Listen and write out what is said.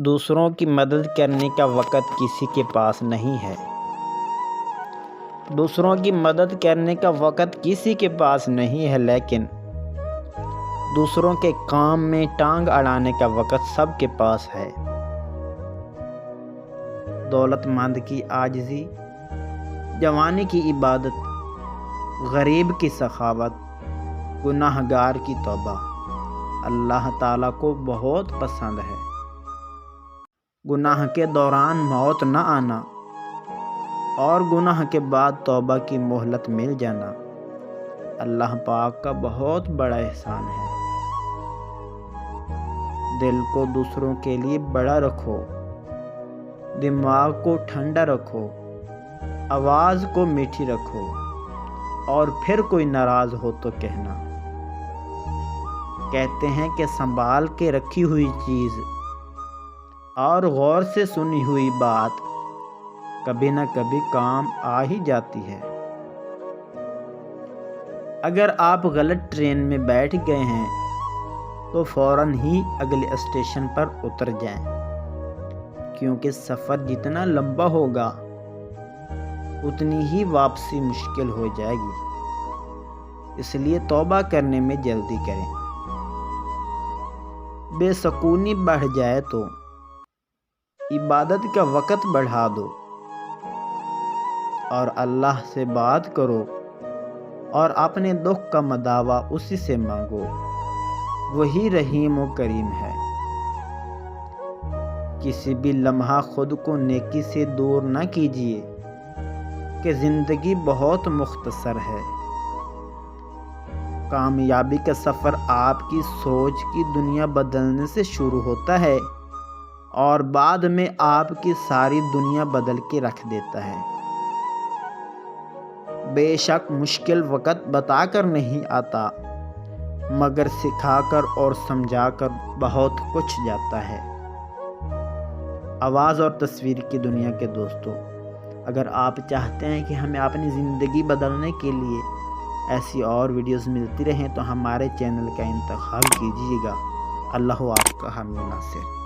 دوسروں کی مدد کرنے کا وقت کسی کے پاس نہیں ہے۔ دوسروں کی مدد کرنے کا وقت کسی کے پاس نہیں ہے، لیکن دوسروں کے کام میں ٹانگ اڑانے کا وقت سب کے پاس ہے۔ دولت مند کی عاجزی، جوانی کی عبادت، غریب کی سخاوت، گناہ گار کی توبہ اللہ تعالیٰ کو بہت پسند ہے۔ گناہ کے دوران موت نہ آنا اور گناہ کے بعد توبہ کی مہلت مل جانا اللہ پاک کا بہت بڑا احسان ہے۔ دل کو دوسروں کے لیے بڑا رکھو، دماغ کو ٹھنڈا رکھو، آواز کو میٹھی رکھو، اور پھر کوئی ناراض ہو تو کہنا۔ کہتے ہیں کہ سنبھال کے رکھی ہوئی چیز اور غور سے سنی ہوئی بات کبھی نہ کبھی کام آ ہی جاتی ہے۔ اگر آپ غلط ٹرین میں بیٹھ گئے ہیں تو فوراً ہی اگلے اسٹیشن پر اتر جائیں، کیونکہ سفر جتنا لمبا ہوگا اتنی ہی واپسی مشکل ہو جائے گی، اس لیے توبہ کرنے میں جلدی کریں۔ بے سکونی بڑھ جائے تو عبادت کا وقت بڑھا دو اور اللہ سے بات کرو اور اپنے دکھ کا مداوا اسی سے مانگو، وہی رحیم و کریم ہے۔ کسی بھی لمحہ خود کو نیکی سے دور نہ کیجیے کہ زندگی بہت مختصر ہے۔ کامیابی کا سفر آپ کی سوچ کی دنیا بدلنے سے شروع ہوتا ہے اور بعد میں آپ کی ساری دنیا بدل کے رکھ دیتا ہے۔ بے شک مشکل وقت بتا کر نہیں آتا، مگر سکھا کر اور سمجھا کر بہت کچھ جاتا ہے۔ آواز اور تصویر کی دنیا کے دوستوں، اگر آپ چاہتے ہیں کہ ہمیں اپنی زندگی بدلنے کے لیے ایسی اور ویڈیوز ملتی رہیں تو ہمارے چینل کا انتخاب کیجیے گا۔ اللہ آپ کا حامی و ناصر۔